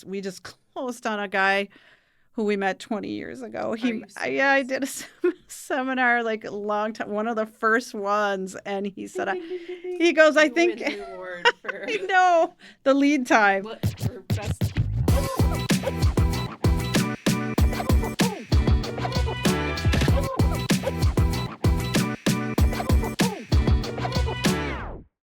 we just closed on a guy who we met 20 years ago. Are you I serious? did a seminar like a long time, one of the first ones, and he Ding, said, ding, ding, ding, ding. he goes, I You think, win the award for I know the lead time. for best.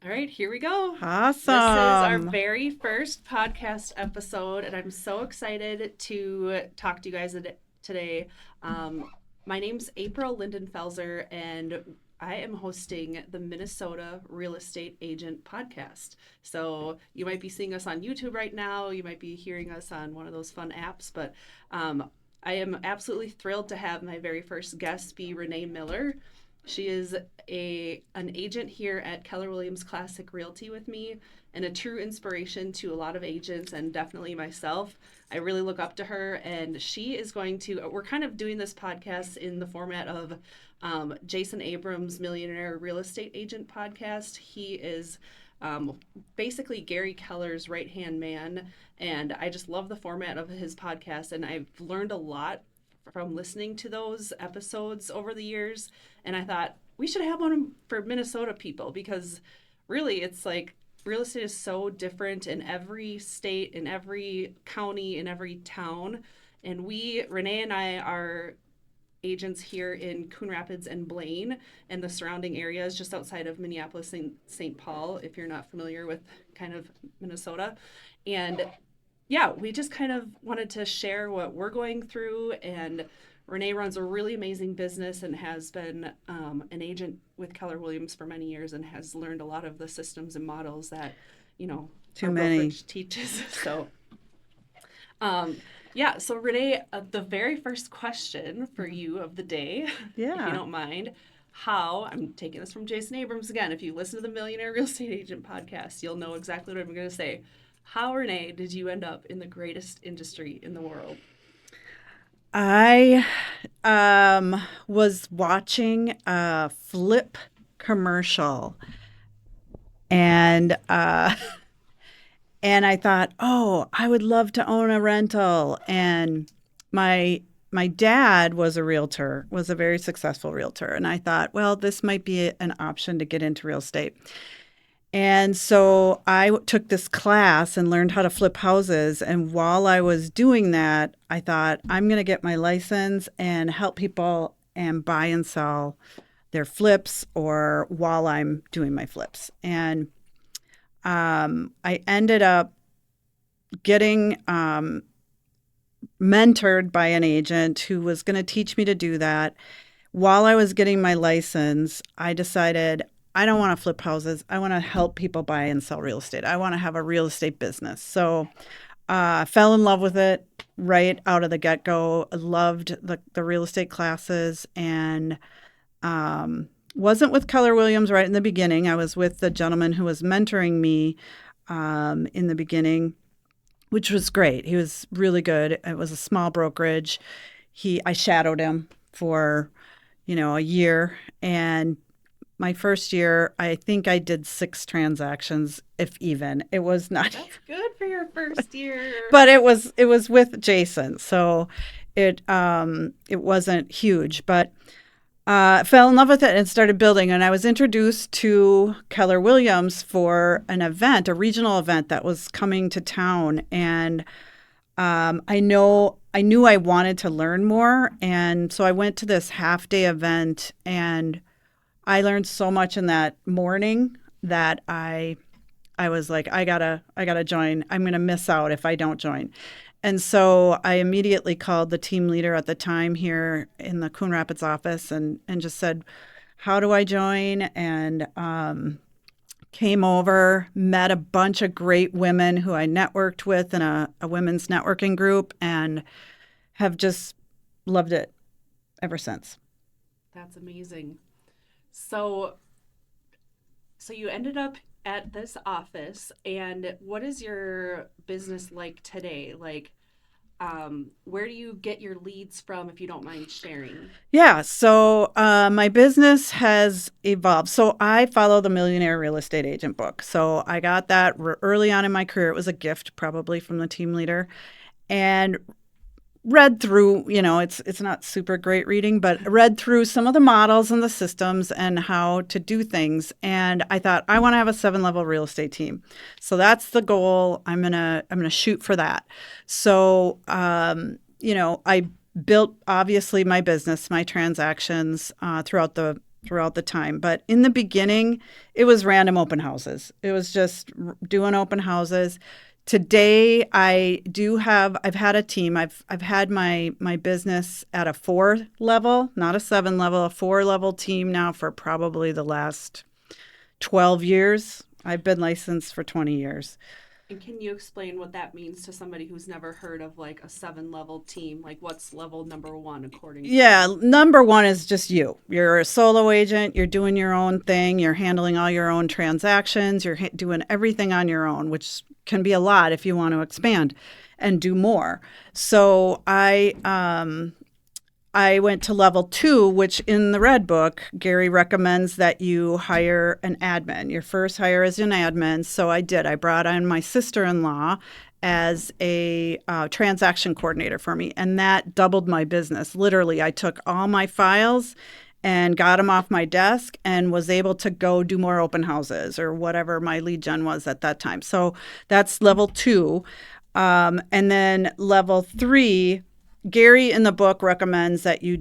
All right, here we go. This is our Awesome. very first podcast episode, and I'm so excited to talk to you guys today. My name's April Lindenfelser, and I am hosting the Minnesota Real Estate Agent podcast. So you might be seeing us on YouTube right now. You might be hearing us on one of those fun apps, but I am absolutely thrilled to have my very first guest be Renee Miller. She is an agent here at Keller Williams Classic Realty with me, and a true inspiration to a lot of agents and definitely myself. I really look up to her, and she is we're kind of doing this podcast in the format of Jason Abrams' Millionaire Real Estate Agent podcast. He is basically Gary Keller's right-hand man, and I just love the format of his podcast, and I've learned a lot from listening to those episodes over the years. And I thought we should have one for Minnesota people, because really it's like real estate is so different in every state, in every county, in every town. And Renee and I are agents here in Coon Rapids and Blaine and the surrounding areas just outside of Minneapolis and St. Paul, if you're not familiar with kind of Minnesota. And yeah, we just kind of wanted to share what we're going through. And Renee runs a really amazing business and has been an agent with Keller Williams for many years and has learned a lot of the systems and models that, Too our many. brokerage teaches. So, yeah. So Renee, the very first question for you of the day, if you Yeah. don't mind, I'm taking this from Jason Abrams again. If you listen to the Millionaire Real Estate Agent podcast, you'll know exactly what I'm going to say. How, Renee, did you end up in the greatest industry in the world? I was watching a flip commercial, and and I thought, oh, I would love to own a rental. And my dad was a realtor, was a very successful realtor, and I thought, well, this might be an option to get into real estate. And so I took this class and learned how to flip houses. And while I was doing that, I thought, I'm going to get my license and help people and buy and sell their flips, or while I'm doing my flips. And I ended up getting mentored by an agent who was going to teach me to do that. While I was getting my license, I decided I don't want to flip houses. I want to help people buy and sell real estate. I want to have a real estate business. So I fell in love with it right out of the get-go. I loved the real estate classes, and wasn't with Keller Williams right in the beginning. I was with the gentleman who was mentoring me in the beginning, which was great. He was really good. It was a small brokerage. I shadowed him for, a year, and my first year, I think I did 6 transactions, if even. It was not, That's good for your first year. but it was with Jason, so it wasn't huge, but fell in love with it and started building. And I was introduced to Keller Williams for an event, a regional event that was coming to town, and I knew I wanted to learn more, and so I went to this half-day event, and I learned so much in that morning that I was like, I gotta join. I'm gonna miss out if I don't join. And so I immediately called the team leader at the time here in the Coon Rapids office and just said, how do I join? And came over, met a bunch of great women who I networked with in a women's networking group, and have just loved it ever since. That's amazing. So you ended up at this office, and what is your business like today? Like, Where do you get your leads from, if you don't mind sharing? Yeah, so my business has evolved. So I follow the Millionaire Real Estate Agent book. So I got that early on in my career. It was a gift, probably from the team leader, and read through. It's not super great reading, but read through some of the models and the systems and how to do things. And I thought I want to have a 7-level real estate team. So that's the goal. I'm gonna shoot for that. So I built obviously my business, my transactions throughout the time. But in the beginning, it was random open houses. It was just doing open houses. Today, I've had a team. I've had my business at a 4 level, not a 7 level, a 4 level team now for probably the last 12 years. I've been licensed for 20 years. And can you explain what that means to somebody who's never heard of like a 7-level team? Like what's level number 1 according to you? Yeah, number 1 is just you. You're a solo agent. You're doing your own thing. You're handling all your own transactions. You're doing everything on your own, which can be a lot if you want to expand and do more. So I went to level 2, which in the Red Book, Gary recommends that you hire an admin. Your first hire is an admin. So I did. I brought on my sister-in-law as a transaction coordinator for me, and that doubled my business. Literally, I took all my files and got them off my desk and was able to go do more open houses or whatever my lead gen was at that time. So that's level 2. And then level 3, Gary in the book recommends that you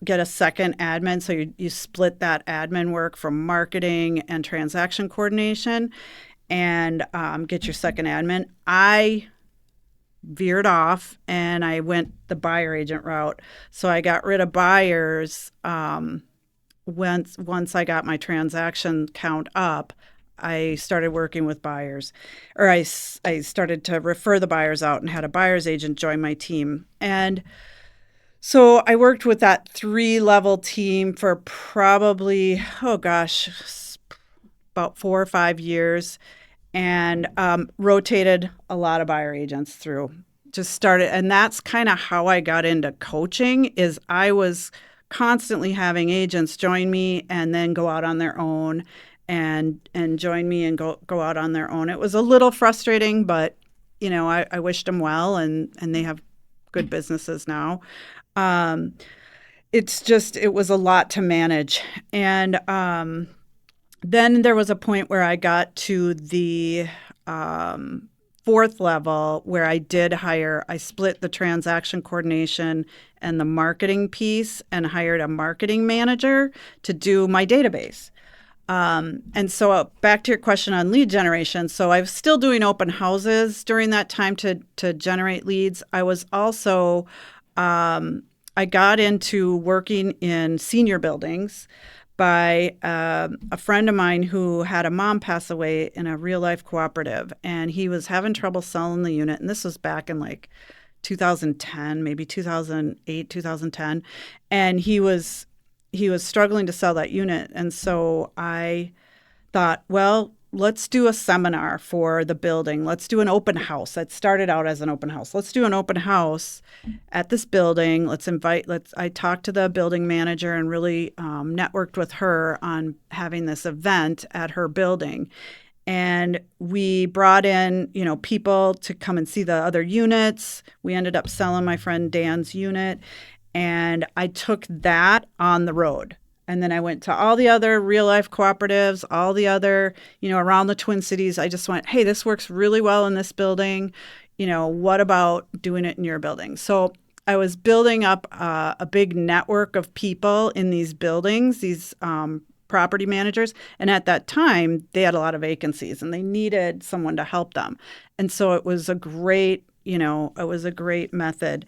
get a second admin. So you split that admin work from marketing and transaction coordination and get your second admin. I veered off and I went the buyer agent route. So I got rid of buyers once I got my transaction count up. I started working with buyers, or I started to refer the buyers out and had a buyer's agent join my team. And so I worked with that 3-level team for probably, about 4 or 5 years, and rotated a lot of buyer agents through. Just started, and that's kind of how I got into coaching. Is I was constantly having agents join me and then go out on their own, and join me and go out on their own. It was a little frustrating, but I wished them well, and they have good businesses now. It was a lot to manage, and then there was a point where I got to the 4th level where I split the transaction coordination and the marketing piece and hired a marketing manager to do my database. And so back to your question on lead generation. So I was still doing open houses during that time to generate leads. I was also, I got into working in senior buildings by a friend of mine who had a mom pass away in a real life cooperative, and he was having trouble selling the unit. And this was back in like 2010, maybe 2008, 2010. And he was struggling to sell that unit. And so I thought, well, let's do a seminar for the building. Let's do an open house. That started out as an open house. Let's do an open house at this building. I talked to the building manager and really networked with her on having this event at her building. And we brought in, people to come and see the other units. We ended up selling my friend Dan's unit. And I took that on the road. And then I went to all the other real life cooperatives, all the other, around the Twin Cities. I just went, hey, this works really well in this building. What about doing it in your building? So I was building up a big network of people in these buildings, these property managers. And at that time, they had a lot of vacancies and they needed someone to help them. And so it was a great method.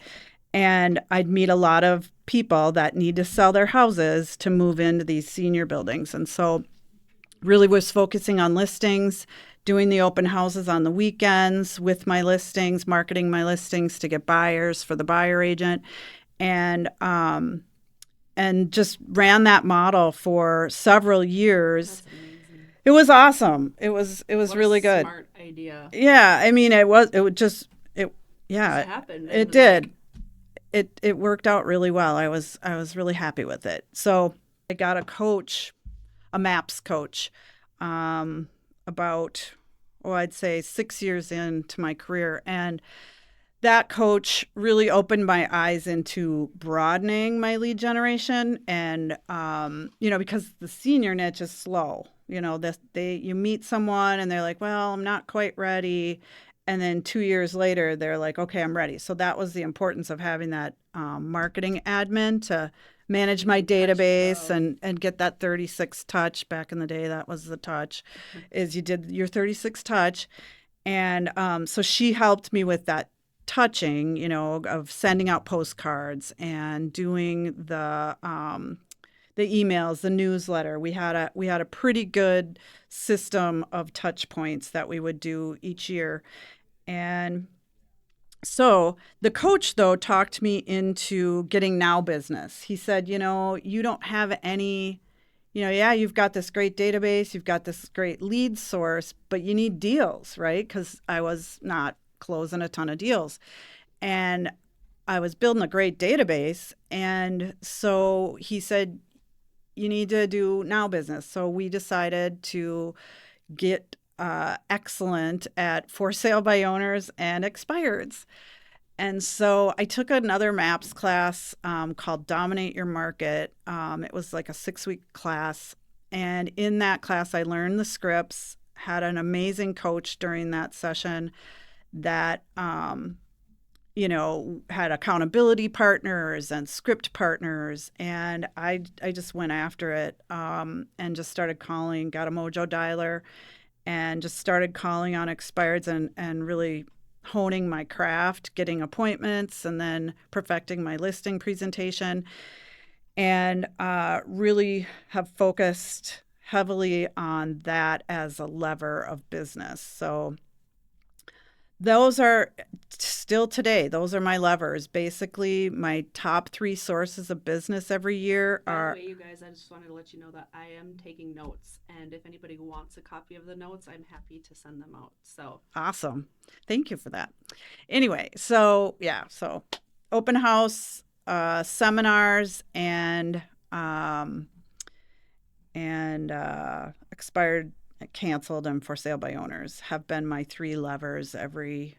And I'd meet a lot of people that need to sell their houses to move into these senior buildings. And so really was focusing on listings, doing the open houses on the weekends with my listings, marketing my listings to get buyers for the buyer agent. And just ran that model for several years. That's amazing. It was awesome. It was really good. Smart idea. Yeah, I mean, Yeah, happened. it And like, did. It worked out really well. I was really happy with it. So I got a coach, a MAPS coach, um, about, oh, I'd say 6 years into my career. And that coach really opened my eyes into broadening my lead generation. And, because the senior niche is slow. You meet someone and they're like, well, I'm not quite ready. And then 2 years later, they're like, okay, I'm ready. So that was the importance of having that marketing admin to manage my touch and database go. and get that 36 touch. Back in the day, that was the touch, is you did your 36 touch. And so she helped me with that touching, of sending out postcards and doing the emails, the newsletter. We had a pretty good system of touch points that we would do each year. And so the coach, though, talked me into getting now business. He said, you don't have any, yeah, you've got this great database, you've got this great lead source, but you need deals, right? Because I was not closing a ton of deals. And I was building a great database. And so he said, you need to do now business. So we decided to get excellent at for sale by owners and expireds. And so I took another MAPS class called Dominate Your Market. It was like a 6-week class. And in that class, I learned the scripts, had an amazing coach during that session that, had accountability partners and script partners. And I just went after it and just started calling, got a mojo dialer, and just started calling on expireds and really honing my craft, getting appointments, and then perfecting my listing presentation, and really have focused heavily on that as a lever of business. So those are still today, those are my levers. Basically, my top 3 sources of business every year by the are. way, you guys, I just wanted to let you know that I am taking notes, and if anybody wants a copy of the notes, I'm happy to send them out. So Awesome. Thank you for that. Anyway, so yeah, so open house, seminars, and expired, canceled, and for sale by owners have been my 3 levers every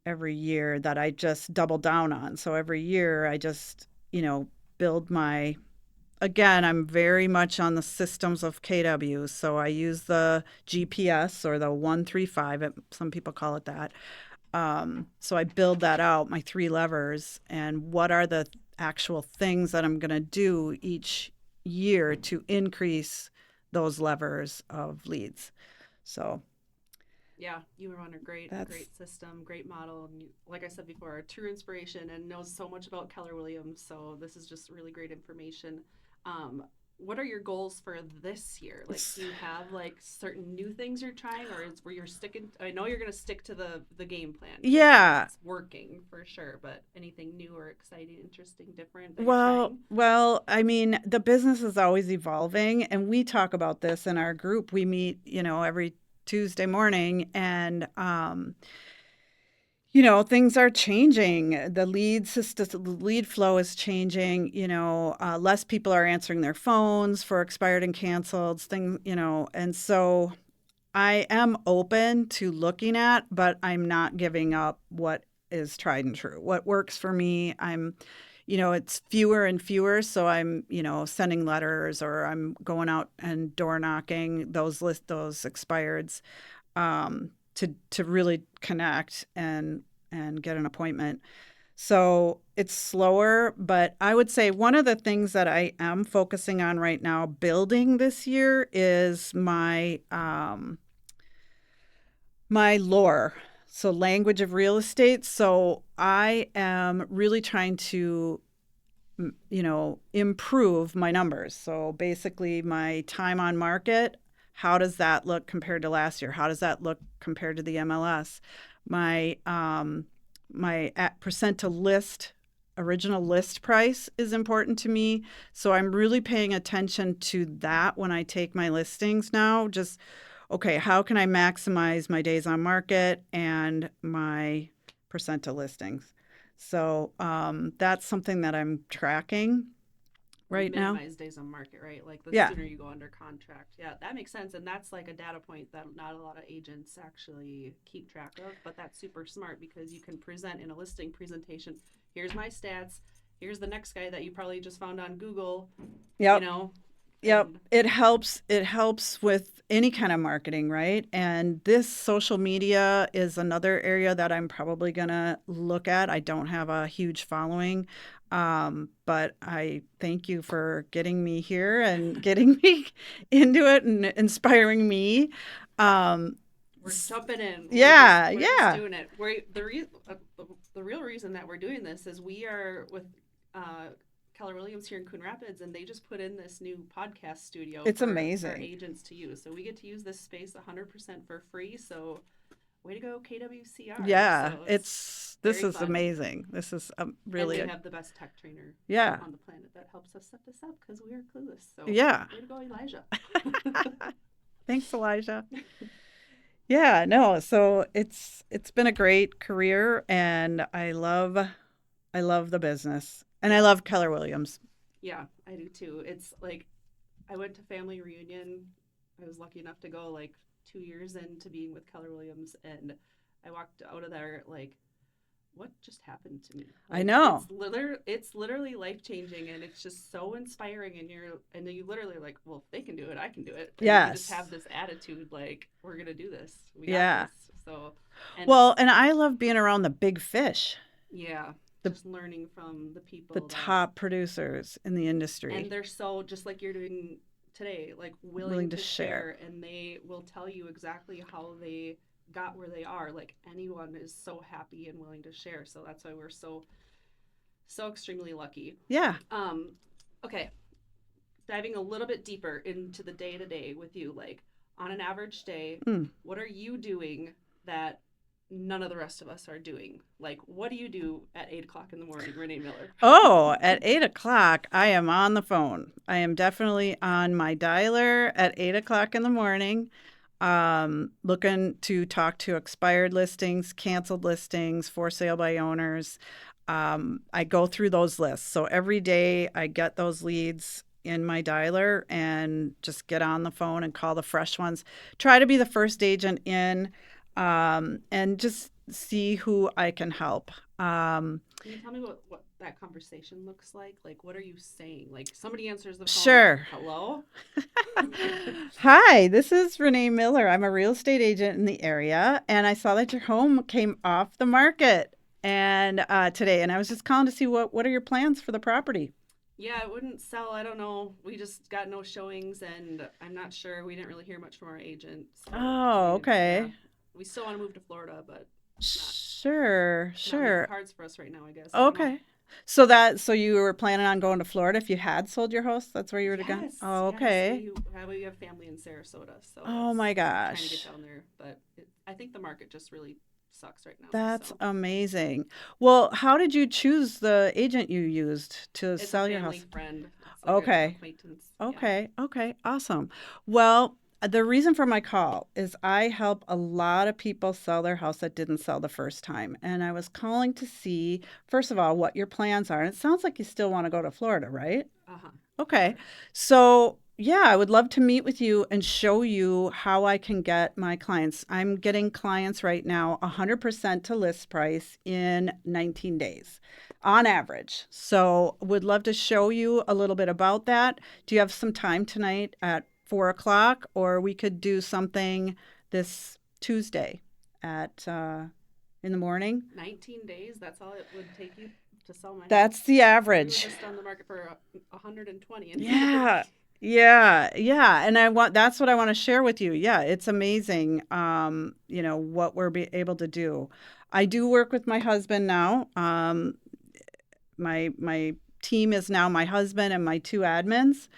year that I just double down on. So every year I just, build my. Again, I'm very much on the systems of KW. So I use the GPS or the 135. Some people call it that. So I build that out, my 3 levers, and what are the actual things that I'm going to do each year to increase those levers of leads. So yeah, you run a great that's. system, great model, and like I said before, a true inspiration and knows so much about Keller Williams. So this is just really great information. What are your goals for this year? Like, do you have like certain new things you're trying, or is where you're sticking? I know you're going to stick to the game plan. Yeah. It's working for sure. But anything new or exciting, interesting, different that you're Well, trying? well, I mean, the business is always evolving, and we talk about this in our group. We meet, every Tuesday morning, and things are changing. The lead system, the lead flow is changing. Less people are answering their phones for expired and canceled things. And so I am open to looking at, but I'm not giving up what is tried and true. What works for me, it's fewer and fewer. So I'm, sending letters, or I'm going out and door knocking those expireds, to really connect and get an appointment. So it's slower, but I would say one of the things that I am focusing on right now, building this year, is my lore. So language of real estate. So I am really trying to, improve my numbers. So basically my time on market, how does that look compared to last year? How does that look compared to the MLS? My percent to list, original list price is important to me. So I'm really paying attention to that when I take my listings now. Just, okay, how can I maximize my days on market and my of listings. So that's something that I'm tracking right now. Minimize days on market, right? Like the Yeah. sooner you go under contract. Yeah, that makes sense. And that's like a data point that not a lot of agents actually keep track of, but that's super smart because you can present in a listing presentation. Here's my stats. Here's the next guy that you probably just found on Google. Yep. You know? Yep. And It helps with any kind of marketing, right? And this social media is another area that I'm probably going to look at. I don't have a huge following, but I thank you for getting me here and getting me into it and inspiring me. we're jumping in. Yeah, We're yeah. just doing it. The real reason that we're doing this is we are with Keller Williams here in Coon Rapids, and they just put in this new podcast studio It's for amazing. agents to use. So we get to use this space 100% for free. So way to go, KWCR. Yeah, So this very is fun. amazing. This is really and we have the best tech trainer Yeah. on the planet that helps us set this up because we are clueless. So Yeah. way to go, Elijah. Thanks, Elijah. Yeah, no, so it's been a great career, and I love the business, and I love Keller Williams. Yeah, I do too. It's like I went to family reunion. I was lucky enough to go like 2 years into being with Keller Williams, and I walked out of there like, what just happened to me? Like, I know. It's literally life changing, and it's just so inspiring. And you literally like, well, if they can do it, I can do it. And you just Yes. have this attitude like, we're gonna do this. We Yeah. got this. So, And I love being around the big fish, yeah, the- just learning from the people, the top producers in the industry. and they're so just like you're doing today, like willing to share, and they will tell you exactly how they got where they are. Like anyone is so happy and willing to share. So that's why we're so extremely lucky. Yeah. Okay. Diving a little bit deeper into the day to day with you, like on an average day, what are you doing that none of the rest of us are doing? Like, what do you do at 8:00 in the morning, Renee Miller? Oh, at 8:00, I am on the phone. I am definitely on my dialer at 8:00 in the morning, looking to talk to expired listings, canceled listings, for sale by owners. I go through those lists. So every day I get those leads in my dialer and just get on the phone and call the fresh ones. Try to be the first agent in, and just see who I can help. Can you tell me what that conversation looks like? Like, what are you saying? Like, somebody answers the phone. Sure. Hello? Hi, this is Renee Miller. I'm a real estate agent in the area, and I saw that your home came off the market and today, and I was just calling to see what are your plans for the property? Yeah, it wouldn't sell. I don't know. We just got no showings, and I'm not sure. We didn't really hear much from our agent. So Oh, okay. Yeah. We still want to move to Florida, but Sure. not in the cards for us right now, I guess. Okay. So you were planning on going to Florida if you had sold your house? That's where you were to go? Yes. Oh, okay. Yes, we have family in Sarasota, so Oh my trying to gosh. get down there. But I think the market just really sucks right now. That's so. amazing. Well, how did you choose the agent you used to It's sell a your family house? friend. It's like Okay. an acquaintance. Yeah. Okay, awesome. Well, the reason for my call is I help a lot of people sell their house that didn't sell the first time. And I was calling to see, first of all, what your plans are. And it sounds like you still want to go to Florida, right? Uh-huh. Okay. So, yeah, I would love to meet with you and show you how I can get my clients. I'm getting clients right now 100% to list price in 19 days on average. So, would love to show you a little bit about that. Do you have some time tonight at 4:00, or we could do something this Tuesday at in the morning? 19 days, that's all it would take you to sell my That's house? the We were average. just on the market for 120. Yeah. And that's what I want to share with you. Yeah, it's amazing, what we're able to do. I do work with my husband now. My team is now my husband and my 2 admins.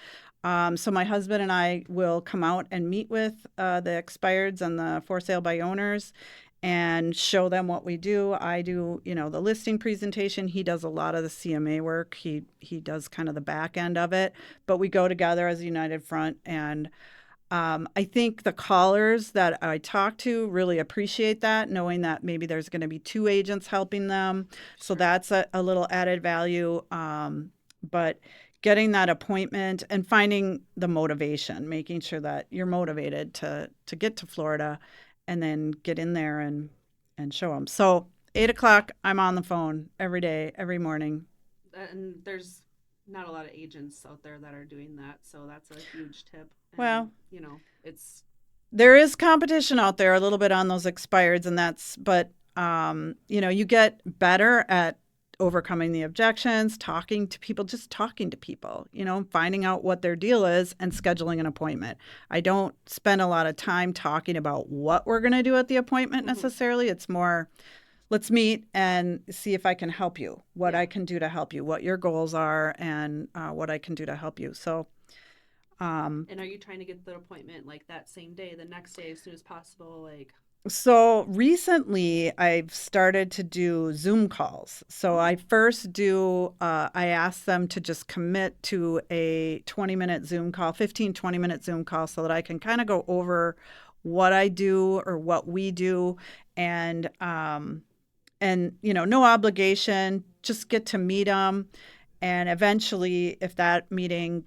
So my husband and I will come out and meet with the expireds and the for sale by owners and show them what we do. I do, the listing presentation. He does a lot of the CMA work. He does kind of the back end of it, but we go together as a united front, and I think the callers that I talk to really appreciate that, knowing that maybe there's going to be two agents helping them. So Sure. that's a little added value. But getting that appointment and finding the motivation, making sure that you're motivated to get to Florida and then get in there and show them. So 8 o'clock, I'm on the phone every day, every morning. And there's not a lot of agents out there that are doing that, so that's a huge tip. And, Well, it's there is competition out there a little bit on those expireds, and but you get better at overcoming the objections, just talking to people, finding out what their deal is and scheduling an appointment. I don't spend a lot of time talking about what we're going to do at the appointment necessarily. It's more, let's meet and see if I can help you, what I can do to help you, what your goals are, and what I can do to help you. So, and are you trying to get the appointment like that same day, the next day, as soon as possible? So recently I've started to do Zoom calls. So I first I ask them to just commit to a 20-minute Zoom call, 15, 20-minute Zoom call, so that I can kind of go over what I do or what we do, and no obligation, just get to meet them. And eventually, if that meeting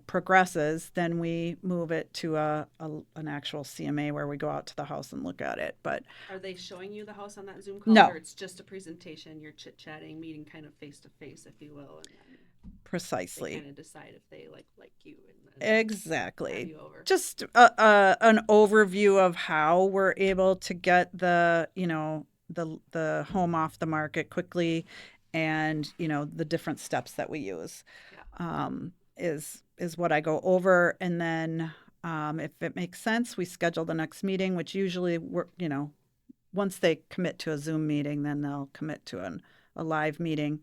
progresses, then we move it to an actual CMA where we go out to the house and look at it. But are they showing you the house on that Zoom call? No. Or it's just a presentation, you're chit-chatting, meeting kind of face-to-face, if you will, and then precisely, they kind of decide if they like you and then exactly, have you over. Just an overview of how we're able to get the home off the market quickly, and the different steps that we use. Yeah. Is what I go over, and then if it makes sense, we schedule the next meeting, which usually once they commit to a Zoom meeting, then they'll commit to a live meeting.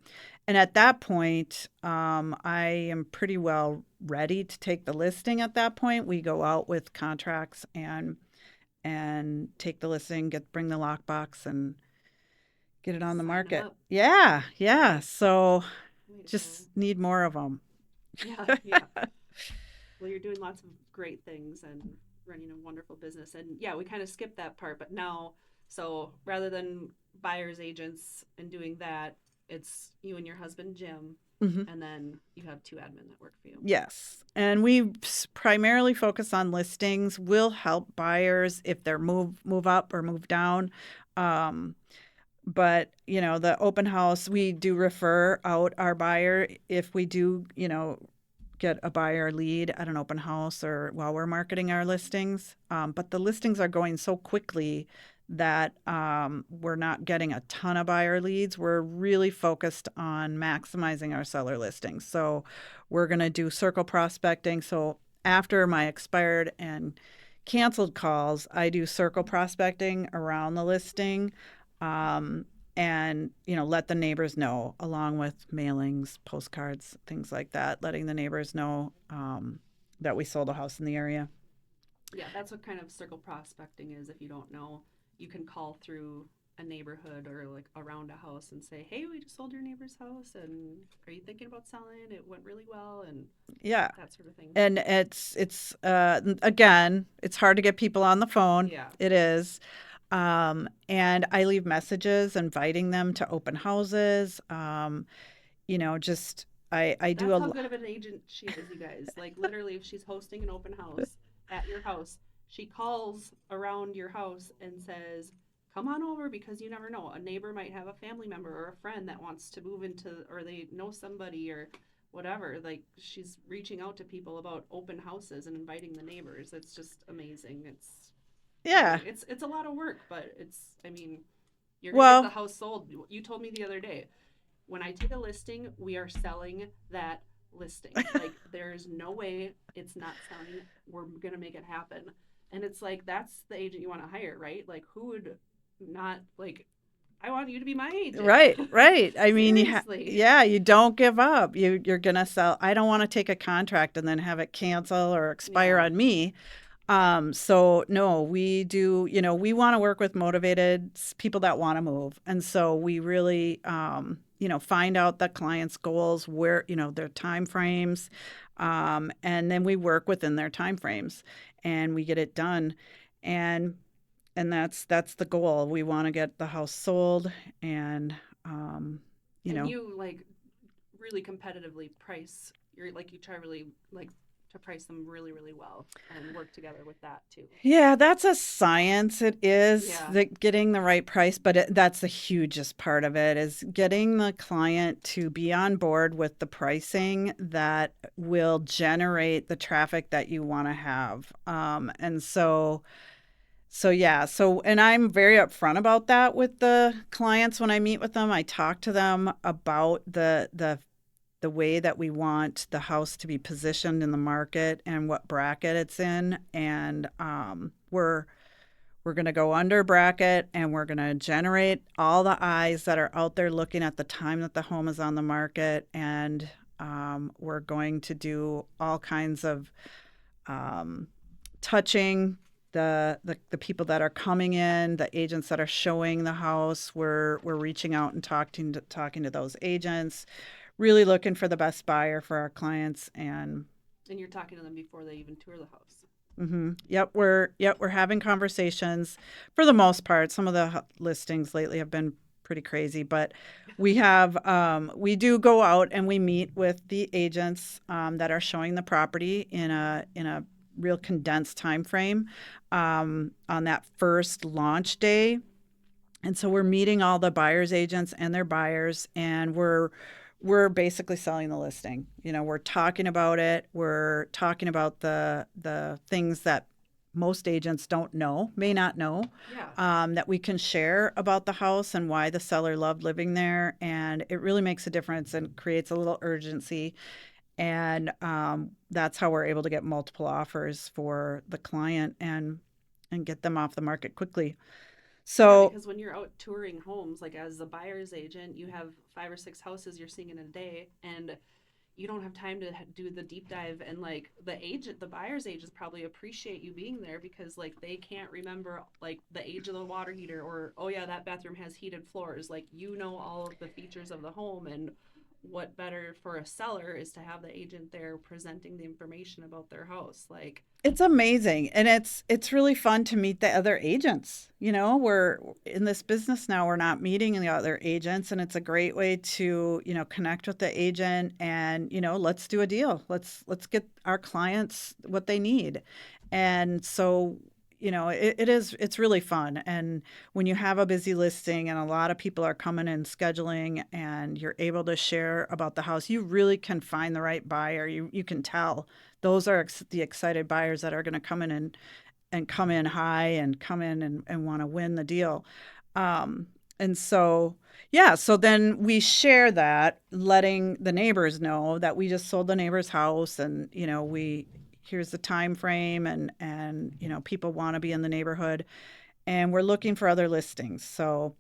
And at that point, I am pretty well ready to take the listing. At that point, we go out with contracts and take the listing, bring the lockbox, and get it on the market. Yeah. Right. So just need more of them. Yeah. Well, you're doing lots of great things and running a wonderful business. And yeah, we kind of skipped that part, but now, so rather than buyer's agents and doing that, it's you and your husband, Jim, and then you have two admin that work for you. Yes. And we primarily focus on listings. We'll help buyers if they're move up or move down. But, the open house, we do refer out our buyer if we do, get a buyer lead at an open house or while we're marketing our listings. But the listings are going so quickly that we're not getting a ton of buyer leads. We're really focused on maximizing our seller listings. So we're going to do circle prospecting. So after my expired and canceled calls, I do circle prospecting around the listing. And let the neighbors know, along with mailings, postcards, things like that, letting the neighbors know that we sold a house in the area. Yeah, that's what kind of circle prospecting is. If you don't know, you can call through a neighborhood or like around a house and say, hey, we just sold your neighbor's house, and are you thinking about selling? It went really well, and that sort of thing. And it's again, it's hard to get people on the phone. Yeah, it is. And I leave messages inviting them to open houses. Just I do That's how good of an agent she is, you guys. Like literally, if she's hosting an open house at your house, she calls around your house and says, come on over, because you never know. A neighbor might have a family member or a friend that wants to move into, or they know somebody or whatever. Like she's reaching out to people about open houses and inviting the neighbors. It's just amazing. It's a lot of work, but you're gonna get the house sold. You told me the other day, when I take a listing, we are selling that listing. Like there's no way it's not selling. We're gonna make it happen. And it's like, that's the agent you want to hire, right? Like who would not, like, I want you to be my agent. Right. I mean, you don't give up. You're gonna sell. I don't want to take a contract and then have it cancel or expire on me. So no, we do, we want to work with motivated people that want to move. And so we really, find out the client's goals, where, their time frames, and then we work within their time frames and we get it done. And that's the goal. We want to get the house sold, and And you like really competitively price. You try really like to price them really, really well and work together with that too. Yeah, that's a science. It is Yeah. getting the right price, but that's the hugest part of it, is getting the client to be on board with the pricing that will generate the traffic that you want to have. And and I'm very upfront about that with the clients when I meet with them. I talk to them about the way that we want the house to be positioned in the market and what bracket it's in. And we're going to go under bracket, and we're going to generate all the eyes that are out there looking at the time that the home is on the market. And we're going to do all kinds of touching the people that are coming in, the agents that are showing the house. We're reaching out and talking to those agents, really looking for the best buyer for our clients. And you're talking to them before they even tour the house. Mm-hmm. Yep, we're having conversations for the most part. Some of the listings lately have been pretty crazy, but we do go out and we meet with the agents that are showing the property in a real condensed time frame on that first launch day. And so we're meeting all the buyers agents and their buyers, and we're basically selling the listing. We're talking about it. We're talking about the things that most agents may not know, that we can share about the house and why the seller loved living there. And it really makes a difference and creates a little urgency. And that's how we're able to get multiple offers for the client and get them off the market quickly. So because when you're out touring homes, like as a buyer's agent, you have 5 or 6 houses you're seeing in a day, and you don't have time to do the deep dive. And like the buyer's agents probably appreciate you being there, because like they can't remember like the age of the water heater, or oh yeah, that bathroom has heated floors. Like all of the features of the home, and what better for a seller is to have the agent there presenting the information about their house. Like, it's amazing, and it's really fun to meet the other agents. We're in this business now. We're not meeting the other agents, and it's a great way to connect with the agent and let's do a deal. Let's get our clients what they need. And so it's really fun. And when you have a busy listing and a lot of people are coming and scheduling, and you're able to share about the house, you really can find the right buyer. You can tell those are the excited buyers that are going to come in and come in high and come in and want to win the deal. And so, so then we share that, letting the neighbors know that we just sold the neighbor's house, and here's the time frame, and people want to be in the neighborhood, and we're looking for other listings. So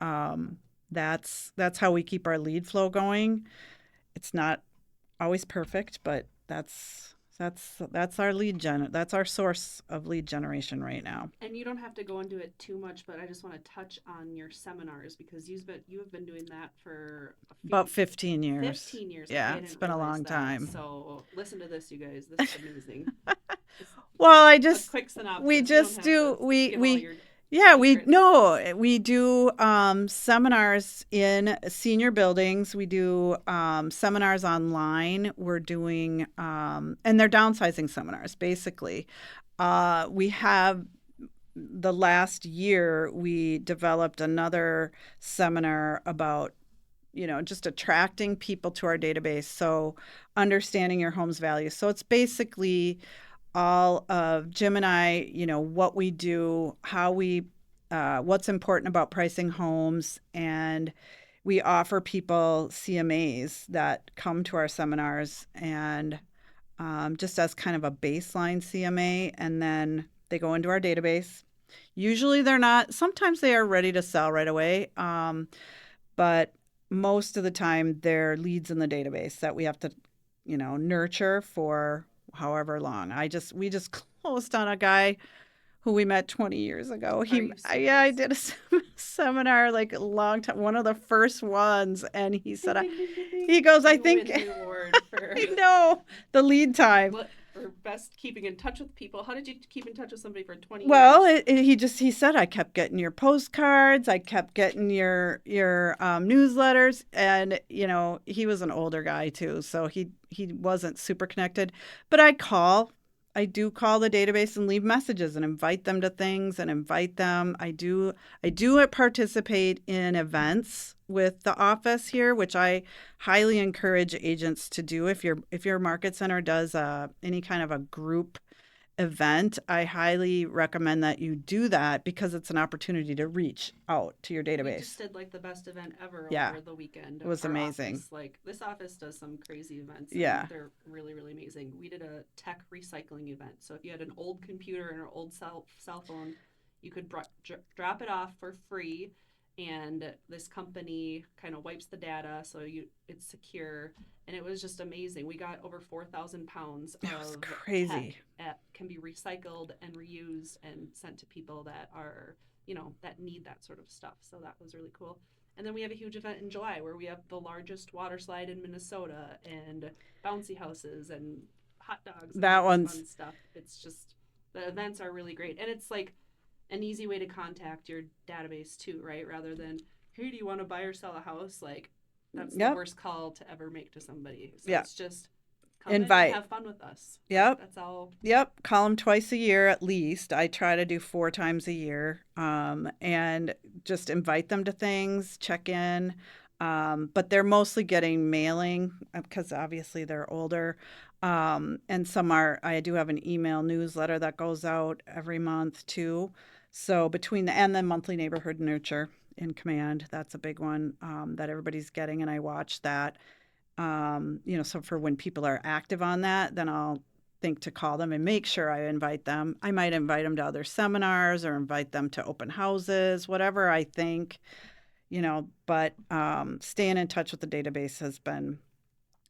that's how we keep our lead flow going. It's not always perfect, but that's our that's our source of lead generation right now. And you don't have to go into it too much, but I just want to touch on your seminars, because you have been doing that for about 15 years. 15 years. Yeah, it's been a long time. So listen to this, you guys. This is amazing. Well, a quick synopsis. We just do we do seminars in senior buildings. We do seminars online. We're doing and they're downsizing seminars basically. We have the last year we developed another seminar about just attracting people to our database. So understanding your home's value. So it's basically all of Jim and I, what we do, how we, what's important about pricing homes. And we offer people CMAs that come to our seminars, and just as kind of a baseline CMA. And then they go into our database. Usually they're not, sometimes they are ready to sell right away. But most of the time they're leads in the database that we have to, nurture for however long. We just closed on a guy who we met 20 years ago. Are you Yeah, I serious? did a seminar like a long time, one of the first ones, and he Ding, said, ding, ding, ding, ding. he goes, I You think, win the award for I know the lead time. what for best keeping in touch with people. How did you keep in touch with somebody for 20 Well, years? he said I kept getting your postcards, I kept getting your newsletters, and he was an older guy too, so he wasn't super connected. But I do call the database and leave messages and invite them to things and invite them. I do participate in events with the office here, which I highly encourage agents to do. If your market center does any kind of a group event, I highly recommend that you do that because it's an opportunity to reach out to your We just database. did like the best event ever Yeah, over the weekend. it was Our amazing. office, like this office does some crazy events and Yeah. they're really, really amazing. We did a tech recycling event. So if you had an old computer and an old cell phone, you could drop it off for free, and this company kind of wipes the data so it's secure. And it was just amazing. We got over 4,000 pounds It was of crazy. tech that can be recycled and reused and sent to people that are, that need that sort of stuff. So that was really cool. And then we have a huge event in July where we have the largest water slide in Minnesota and bouncy houses and hot dogs and That all this one's fun stuff. It's just, the events are really great. And it's like an easy way to contact your database too, right? Rather than, hey, do you want to buy or sell a house? Like, that's the Yep. worst call to ever make to somebody. So Yeah. it's just come in and Invite. have fun with us. Yep. That's all. Yep, call them twice a year at least. I try to do 4 times a year, and just invite them to things, check in. But they're mostly getting mailing because obviously they're older. And I do have an email newsletter that goes out every month too. So and the monthly neighborhood nurture in command, that's a big one that everybody's getting, and I watch that. So for when people are active on that, then I'll think to call them and make sure I invite them. I might invite them to other seminars or invite them to open houses, whatever I think, but staying in touch with the database has been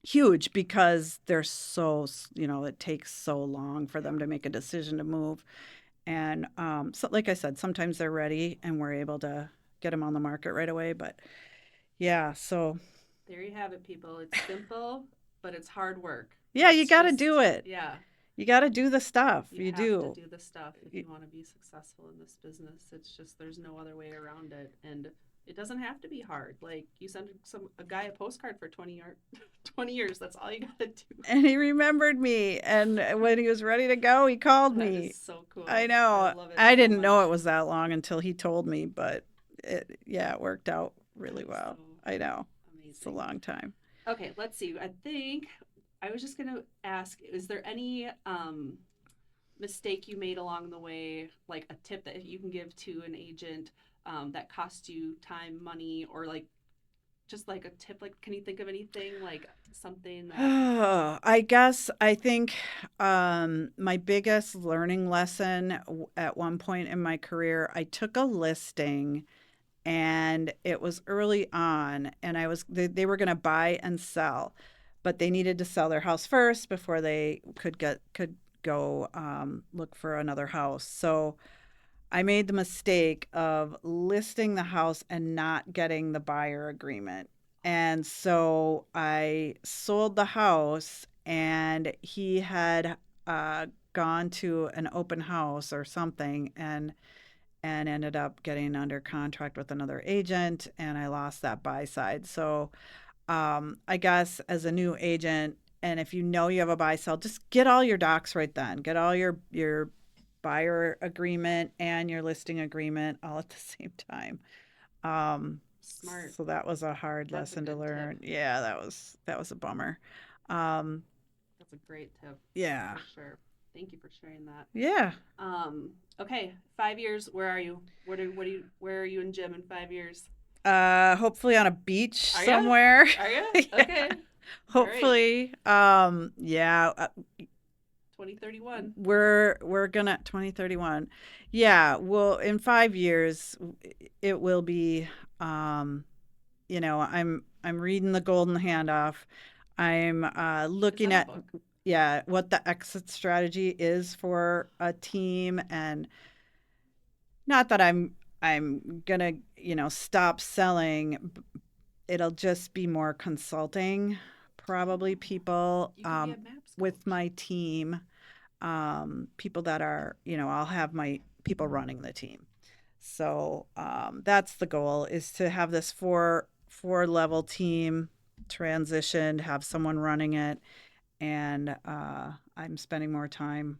huge because it takes so long for them to make a decision to move. And so, like I said, sometimes they're ready and we're able to get them on the market right away. But yeah, so There you have it, people. It's simple, but it's hard work. yeah, you It's got to just, do it. yeah, You got to do the stuff. you You have do. to do the stuff if you want to be successful in this business. It's just, there's no other way around it. And it doesn't have to be hard. Like, you send a guy a postcard for 20 years. That's all you got to do. And he remembered me. And when he was ready to go, he called That me. is so cool. I know. I love it I so didn't know much. it was that long until he told me, but it worked out really That is well. so I know. It's a amazing. long time. Okay, let's see. I think I was just gonna ask: is there any mistake you made along the way, like a tip that you can give to an agent that cost you time, money, or like just like a tip? Like, can you think of anything like something that? I think my biggest learning lesson at one point in my career, I took a listing and it was early on, and they were going to buy and sell, but they needed to sell their house first before they could go look for another house. So I made the mistake of listing the house and not getting the buyer agreement. And so I sold the house, and he had gone to an open house or something, and ended up getting under contract with another agent, and I lost that buy side. So I guess as a new agent, and if you know you have a buy sell, just get all your docs right then. Get all your buyer agreement and your listing agreement all at the same time. Smart. So that was a hard That's a lesson to good learn. tip. Yeah, that was a bummer. Um, That's a great tip yeah, for sure. Thank you for sharing that. yeah. Okay, 5 years. Where are you? Where are you in gym in 5 years? Hopefully on a beach Are you? somewhere. Are you? Yeah. Okay. Hopefully, yeah, 2031. we're gonna 2031. Yeah, well, in 5 years, it will be. I'm reading the Golden Handoff. I'm Is looking that a at book? what the exit strategy is for a team, and not that I'm gonna, stop selling. It'll just be more consulting, probably people You could be a maps with coach. my team, people that are, I'll have my people running the team. So that's the goal, is to have this four level team transitioned, have someone running it, and I'm spending more time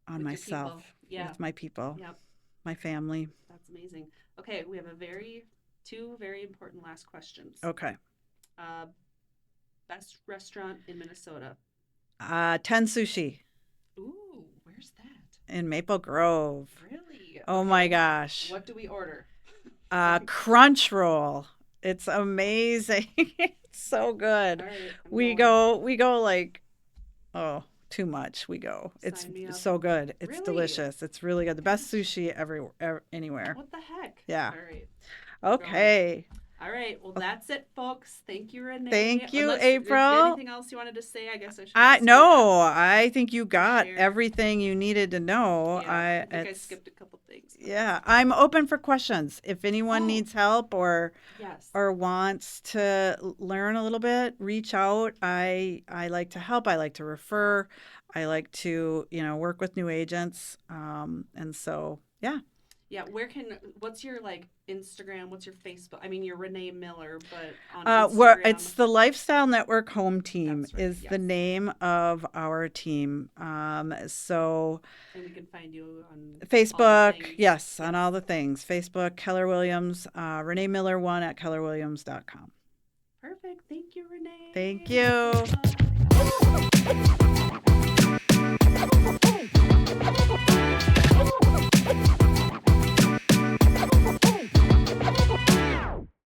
on With your people. myself, Yeah. with my people, Yep. my family. That's amazing. Okay, we have two very important last questions. Okay. Uh, best restaurant in Minnesota. 10 Sushi Ooh, where's that? in Maple Grove. Really? Oh Okay. my gosh. What do we order? So Crunch roll. It's amazing. It's so good. all right, I'm We going. go we go like, oh, too much. We go. It's Sign me up. so good. It's Really? delicious. It's really good. The best sushi anywhere. What the heck? Yeah. All right. Okay. All right. Well, that's it, folks. Thank you, Renee. Thank you, Unless April. anything else you wanted to say, I guess I should I ask you no, I think you that. got Share. everything you needed to know. Yeah, I think I skipped a couple things. But Yeah, I'm open for questions. If anyone Oh. needs help yes. or wants to learn a little bit, reach out. I like to help. I like to refer. I like to, work with new agents. And so, yeah. Yeah, what's your Instagram? What's your Facebook? I mean, you're Renee Miller, but on Instagram. It's the Lifestyle Network Home Team That's right, is the yes. name of our team. So And we can find you on Facebook, all the things. yes, on all the things. Facebook, Keller Williams, Renee Miller 1 at kellerwilliams.com. Perfect. Thank you, Renee. Thank you. Bye.